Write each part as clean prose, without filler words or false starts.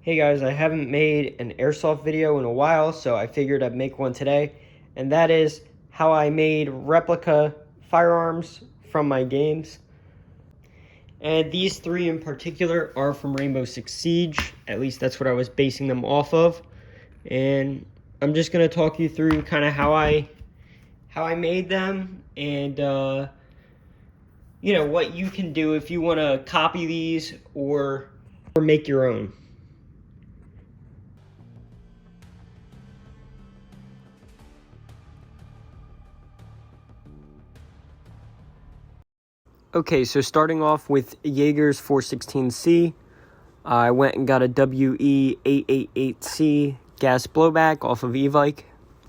Hey guys, I haven't made an airsoft video in a while, so I figured I'd make one today. And that is how I made replica firearms from my games. And these three in particular are from Rainbow Six Siege. At least that's what I was basing them off of. And I'm just going to talk you through kind of how I made them and what you can do if you want to copy these or make your own. Okay, so starting off with Jaeger's 416C, I went and got a WE888C gas blowback off of Evike.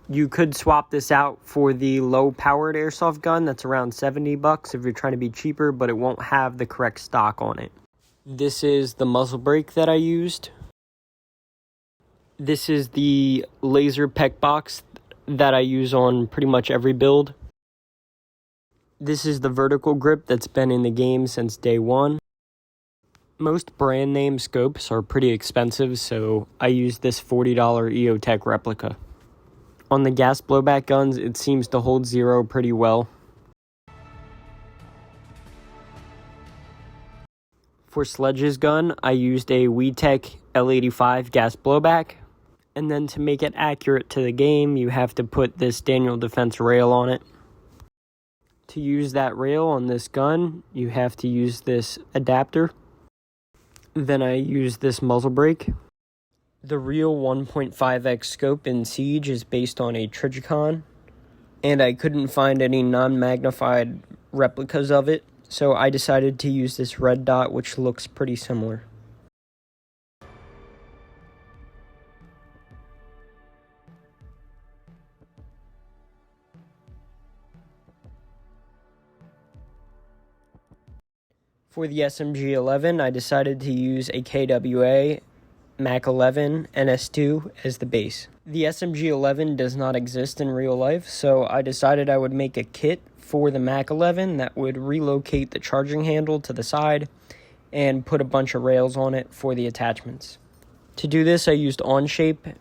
You could swap this out for the low-powered airsoft gun. That's around $70 if you're trying to be cheaper, but it won't have the correct stock on it. This is the muzzle brake that I used. This is the laser pec box that I use on pretty much every build. This is the vertical grip that's been in the game since day one. Most brand name scopes are pretty expensive, so I use this $40 EOTech replica. On the gas blowback guns, it seems to hold zero pretty well. For Sledge's gun, I used a WeTech L85 gas blowback. And then to make it accurate to the game, you have to put this Daniel Defense rail on it. To use that rail on this gun, you have to use this adapter. Then I use this muzzle brake. The real 1.5x scope in Siege is based on a Trijicon, and I couldn't find any non-magnified replicas of it, so I decided to use this red dot, which looks pretty similar. For the SMG-11, I decided to use a KWA Mac 11 NS2 as the base. The SMG-11 does not exist in real life, so I decided I would make a kit for the Mac 11 that would relocate the charging handle to the side and put a bunch of rails on it for the attachments. To do this, I used Onshape,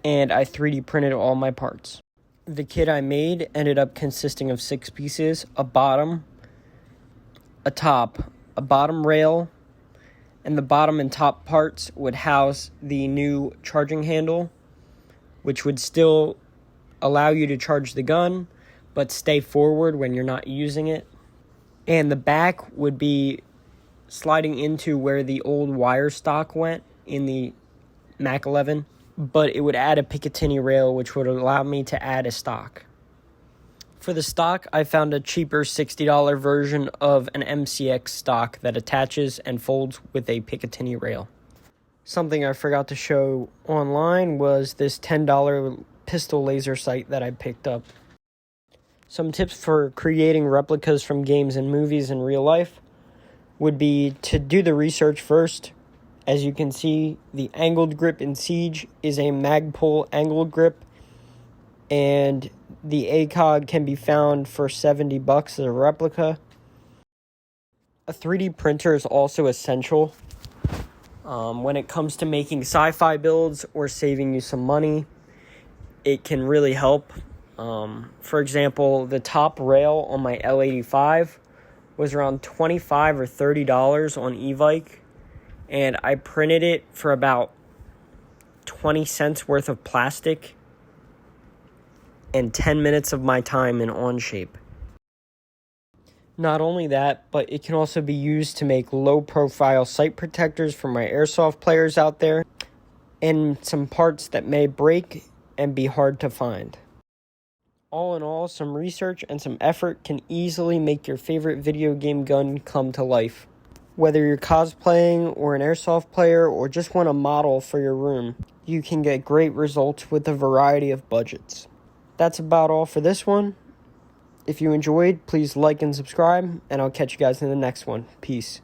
and I 3D printed all my parts. The kit I made ended up consisting of 6 pieces: a bottom, a top, a bottom rail, and the bottom and top parts would house the new charging handle, which would still allow you to charge the gun, but stay forward when you're not using it. And the back would be sliding into where the old wire stock went in the Mac 11, but it would add a Picatinny rail, which would allow me to add a stock. For the stock, I found a cheaper $60 version of an MCX stock that attaches and folds with a Picatinny rail. Something I forgot to show online was this $10 pistol laser sight that I picked up. Some tips for creating replicas from games and movies in real life would be to do the research first. As you can see, the angled grip in Siege is a Magpul angled grip, and the ACOG can be found for $70 as a replica. A 3D printer is also essential when it comes to making sci-fi builds or saving you some money. It can really help. For example, the top rail on my L85 was around $25 or $30 on Evike, and I printed it for about 20 cents worth of plastic and 10 minutes of my time in Onshape. Not only that, but it can also be used to make low-profile sight protectors for my airsoft players out there, and some parts that may break and be hard to find. All in all, some research and some effort can easily make your favorite video game gun come to life. Whether you're cosplaying or an airsoft player or just want a model for your room, you can get great results with a variety of budgets. That's about all for this one. If you enjoyed, please like and subscribe, and I'll catch you guys in the next one. Peace.